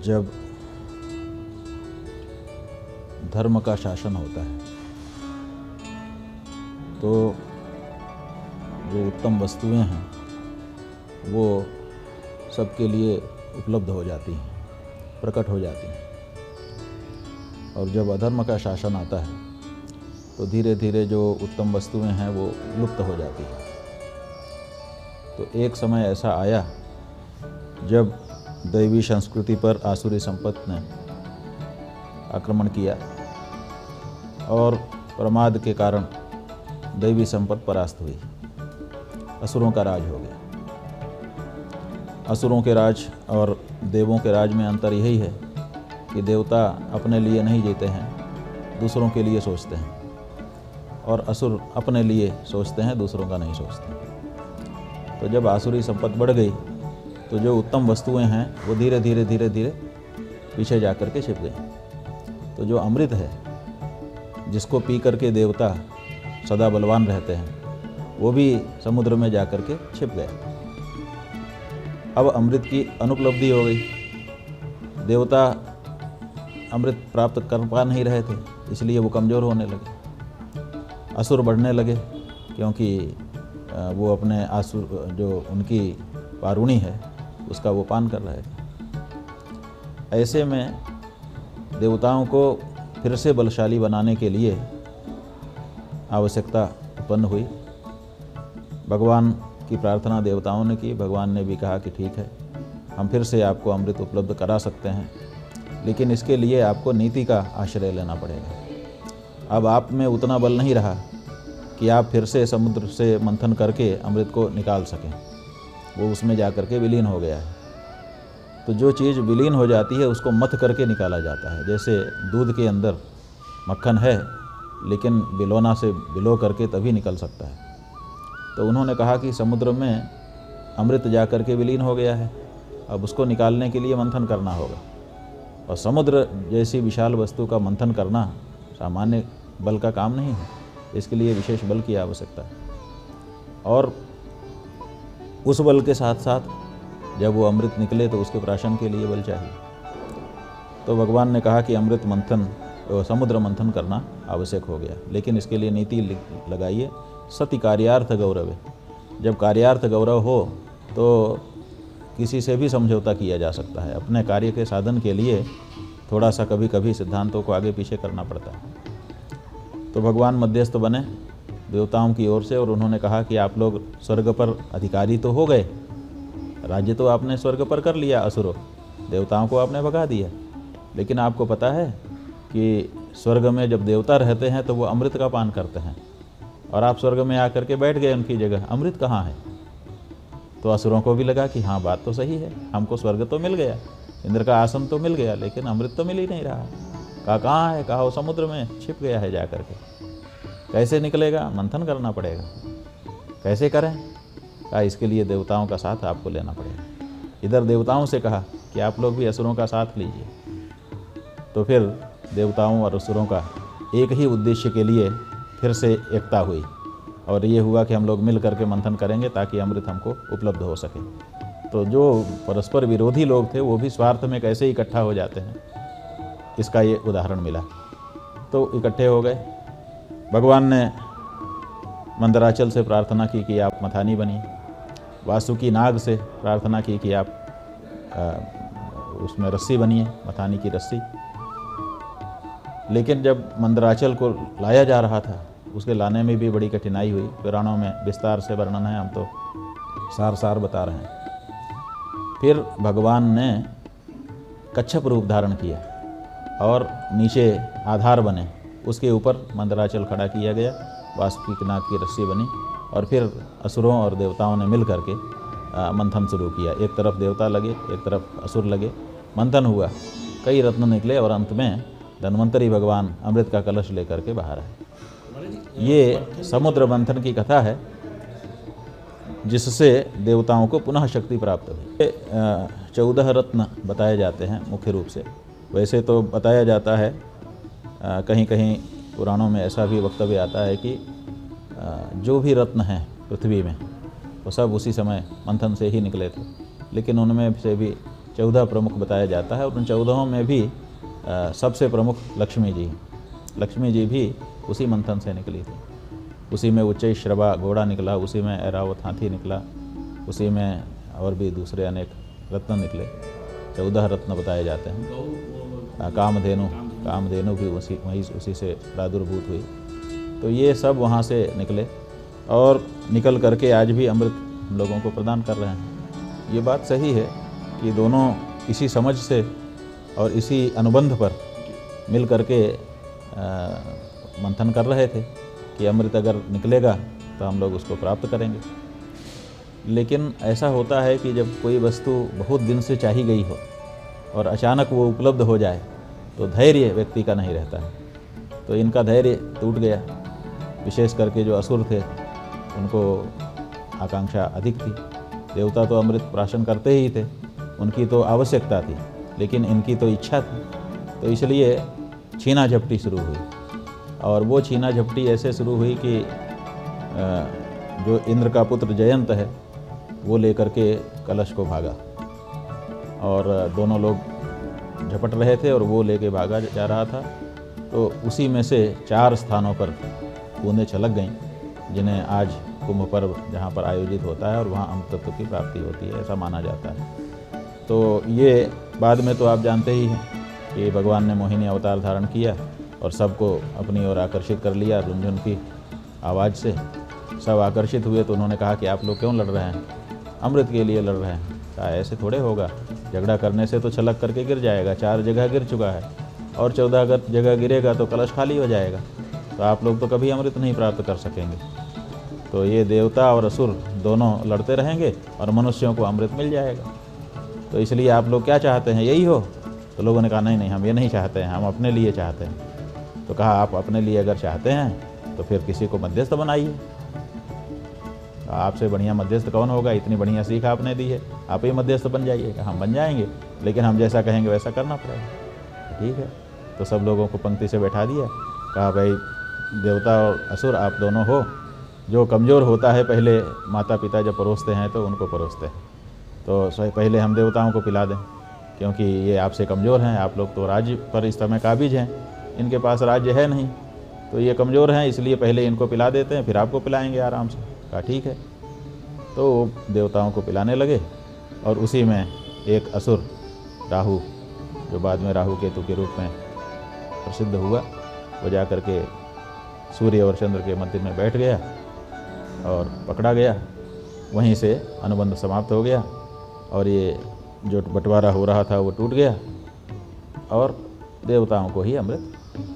जब धर्म का शासन होता है तो जो उत्तम वस्तुएं हैं वो सबके लिए उपलब्ध हो जाती हैं, प्रकट हो जाती हैं। और जब अधर्म का शासन आता है तो धीरे धीरे जो उत्तम वस्तुएं हैं वो लुप्त हो जाती हैं। तो एक समय ऐसा आया जब दैवी संस्कृति पर आसुरी संपत्ति ने आक्रमण किया और प्रमाद के कारण दैवी संपत्ति परास्त हुई। असुरों का राज हो गया। असुरों के राज और देवों के राज में अंतर यही है कि देवता अपने लिए नहीं जीते हैं, दूसरों के लिए सोचते हैं, और असुर अपने लिए सोचते हैं, दूसरों का नहीं सोचते। तो जब आसुरी संपत्ति बढ़ गई तो जो उत्तम वस्तुएं हैं वो धीरे धीरे पीछे जा कर के छिप गई। तो जो अमृत है जिसको पी करके देवता सदा बलवान रहते हैं वो भी समुद्र में जा कर के छिप गया। अब अमृत की अनुपलब्धि हो गई। देवता अमृत प्राप्त कर पा नहीं रहे थे, इसलिए वो कमज़ोर होने लगे। असुर बढ़ने लगे क्योंकि वो अपने आसुर जो उनकी पारुणी है उसका वो पान कर रहे थे। ऐसे में देवताओं को फिर से बलशाली बनाने के लिए आवश्यकता उत्पन्न हुई। भगवान की प्रार्थना देवताओं ने की। भगवान ने भी कहा कि ठीक है, हम फिर से आपको अमृत उपलब्ध करा सकते हैं, लेकिन इसके लिए आपको नीति का आश्रय लेना पड़ेगा। अब आप में उतना बल नहीं रहा कि आप फिर से समुद्र से मंथन करके अमृत को निकाल सकें। वो उसमें जा कर के विलीन हो गया है। तो जो चीज़ विलीन हो जाती है उसको मथ करके निकाला जाता है। जैसे दूध के अंदर मक्खन है लेकिन बिलोना से बिलो करके तभी निकल सकता है। तो उन्होंने कहा कि समुद्र में अमृत जा कर के विलीन हो गया है, अब उसको निकालने के लिए मंथन करना होगा। और समुद्र जैसी विशाल वस्तु का मंथन करना सामान्य बल का काम नहीं है, इसके लिए विशेष बल की आवश्यकता है। और उस बल के साथ साथ जब वो अमृत निकले तो उसके प्राशन के लिए बल चाहिए। तो भगवान ने कहा कि अमृत मंथन समुद्र मंथन करना आवश्यक हो गया, लेकिन इसके लिए नीति लगाइए, सति कार्यार्थ गौरव। जब कार्यार्थ गौरव हो तो किसी से भी समझौता किया जा सकता है। अपने कार्य के साधन के लिए थोड़ा सा कभी कभी सिद्धांतों को आगे पीछे करना पड़ता है। तो भगवान मध्यस्थ बने देवताओं की ओर से और उन्होंने कहा कि आप लोग स्वर्ग पर अधिकारी तो हो गए, राज्य तो आपने स्वर्ग पर कर लिया, असुरों देवताओं को आपने भगा दिया, लेकिन आपको पता है कि स्वर्ग में जब देवता रहते हैं तो वो अमृत का पान करते हैं, और आप स्वर्ग में आकर के बैठ गए उनकी जगह, अमृत कहाँ है? तो असुरों को भी लगा कि हाँ बात तो सही है, हमको स्वर्ग तो मिल गया, इंद्र का आसन तो मिल गया, लेकिन अमृत तो मिल ही नहीं रहा। कहा कहाँ है? कहा वो समुद्र में छिप गया है जा कर के। कैसे निकलेगा? मंथन करना पड़ेगा। कैसे करें? कहा इसके लिए देवताओं का साथ आपको लेना पड़ेगा। इधर देवताओं से कहा कि आप लोग भी असुरों का साथ लीजिए। तो फिर देवताओं और असुरों का एक ही उद्देश्य के लिए फिर से एकता हुई, और ये हुआ कि हम लोग मिल करके मंथन करेंगे ताकि अमृत हमको उपलब्ध हो सके। तो जो परस्पर विरोधी लोग थे वो भी स्वार्थ में कैसे इकट्ठा हो जाते हैं, इसका ये उदाहरण मिला। तो इकट्ठे हो गए। भगवान ने मंदराचल से प्रार्थना की कि आप मथानी बनिए। वासुकी नाग से प्रार्थना की कि आप उसमें रस्सी बनिए, मथानी की रस्सी। लेकिन जब मंदराचल को लाया जा रहा था उसके लाने में भी बड़ी कठिनाई हुई। पुराणों में विस्तार से वर्णन है, हम तो सार बता रहे हैं। फिर भगवान ने कच्छप रूप धारण किया और नीचे आधार बने, उसके ऊपर मंदराचल खड़ा किया गया, वासुकी नाग की रस्सी बनी, और फिर असुरों और देवताओं ने मिल करके मंथन शुरू किया। एक तरफ देवता लगे, एक तरफ असुर लगे, मंथन हुआ, कई रत्न निकले और अंत में धन्वंतरी भगवान अमृत का कलश लेकर के बाहर आए। ये समुद्र मंथन की कथा है जिससे देवताओं को पुनः शक्ति प्राप्त हुई। 14 रत्न बताए जाते हैं मुख्य रूप से। वैसे तो बताया जाता है, कहीं कहीं पुराणों में ऐसा भी वक्तव्य आता है कि जो भी रत्न हैं पृथ्वी में वो सब उसी समय मंथन से ही निकले थे, लेकिन उनमें से भी 14 प्रमुख बताया जाता है और उन 14 में भी सबसे प्रमुख लक्ष्मी जी। लक्ष्मी जी भी उसी मंथन से निकली थी। उसी में उच्चैःश्रवा घोड़ा निकला, उसी में ऐरावत हाथी निकला, उसी में और भी दूसरे अनेक रत्न निकले। 14 रत्न बताए जाते हैं। कामधेनु भी उसी से प्रादुर्भूत हुई। तो ये सब वहाँ से निकले और निकल करके आज भी अमृत हम लोगों को प्रदान कर रहे हैं। ये बात सही है कि दोनों इसी समझ से और इसी अनुबंध पर मिल करके मंथन कर रहे थे कि अमृत अगर निकलेगा तो हम लोग उसको प्राप्त करेंगे। लेकिन ऐसा होता है कि जब कोई वस्तु बहुत दिन से चाही गई हो और अचानक वो उपलब्ध हो जाए तो धैर्य व्यक्ति का नहीं रहता है। तो इनका धैर्य टूट गया। विशेष करके जो असुर थे उनको आकांक्षा अधिक थी। देवता तो अमृत प्राशन करते ही थे, उनकी तो आवश्यकता थी, लेकिन इनकी तो इच्छा थी। तो इसलिए छीना झपटी शुरू हुई। और वो छीना झपटी ऐसे शुरू हुई कि जो इंद्र का पुत्र जयंत है वो लेकर के कलश को भागा और दोनों लोग झपट रहे थे और वो लेके भागा जा रहा था। तो उसी में से 4 स्थानों पर बूंदें छलक गईं, जिन्हें आज कुंभ पर्व जहाँ पर आयोजित होता है और वहाँ अमृत तत्व की प्राप्ति होती है, ऐसा माना जाता है। तो ये बाद में तो आप जानते ही हैं कि भगवान ने मोहिनी अवतार धारण किया और सबको अपनी ओर आकर्षित कर लिया। झुनझुन की आवाज़ से सब आकर्षित हुए। तो उन्होंने कहा कि आप लोग क्यों लड़ रहे हैं? अमृत के लिए लड़ रहे हैं। कहा ऐसे थोड़े होगा, झगड़ा करने से तो छलक करके गिर जाएगा। 4 जगह गिर चुका है और 14 जगह गिरेगा तो कलश खाली हो जाएगा, तो आप लोग तो कभी अमृत नहीं प्राप्त कर सकेंगे। तो ये देवता और असुर दोनों लड़ते रहेंगे और मनुष्यों को अमृत मिल जाएगा। तो इसलिए आप लोग क्या चाहते हैं, यही हो? तो लोगों ने कहा नहीं, हम ये नहीं चाहते हैं, हम अपने लिए चाहते हैं। तो कहा आप अपने लिए अगर चाहते हैं तो फिर किसी को मध्यस्थ बनाइए। आपसे बढ़िया मध्यस्थ कौन होगा? इतनी बढ़िया सीख आपने दी है, आप ही मध्यस्थ बन जाइएगा। हम बन जाएंगे, लेकिन हम जैसा कहेंगे वैसा करना पड़ेगा। ठीक है। तो सब लोगों को पंक्ति से बैठा दिया। कहा भाई देवता और असुर आप दोनों हो, जो कमज़ोर होता है पहले माता पिता जब परोसते हैं तो उनको परोसते हैं। तो पहले हम देवताओं को पिला दें, क्योंकि ये आपसे कमज़ोर हैं। आप लोग तो राज्य पर इस समय काबिज हैं, इनके पास राज्य है नहीं, तो ये कमज़ोर हैं, इसलिए पहले इनको पिला देते हैं, फिर आपको पिलाएंगे आराम से। कहा ठीक है। तो देवताओं को पिलाने लगे और उसी में एक असुर राहु, जो बाद में राहु केतु के रूप में प्रसिद्ध हुआ, वो जा कर के सूर्य और चंद्र के मध्य में बैठ गया और पकड़ा गया। वहीं से अनुबंध समाप्त हो गया और ये जो बंटवारा हो रहा था वो टूट गया और देवताओं को ही अमृत